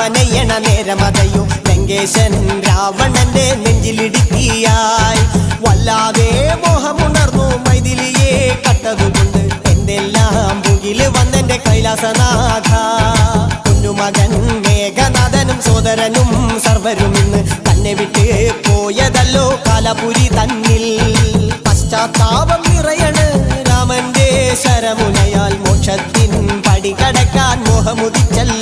രാമനയ്യണ നേരമതയോ ലങ്കേശൻ രാവണന്റെ നെഞ്ചിലിടുക്കിയായി വല്ലാതെ മോഹമുണർന്നു മൈഥിലിയെ കട്ടതുകൊണ്ട് എന്തെല്ലാം മുകില് വന്നെന്റെ കൈലാസനാഥ കുഞ്ഞുമകൻ മേഘനാഥനും സോദരനും സർവരും ഇന്ന് തന്നെ വിട്ട് പോയതല്ലോ കാലപുരി തന്നിൽ പശ്ചാത്താപം നിറയണ് രാമന്റെ ശരമുനയാൽ മോക്ഷത്തിൻ പടി കടക്കാൻ മോഹമുദിച്ചല്ല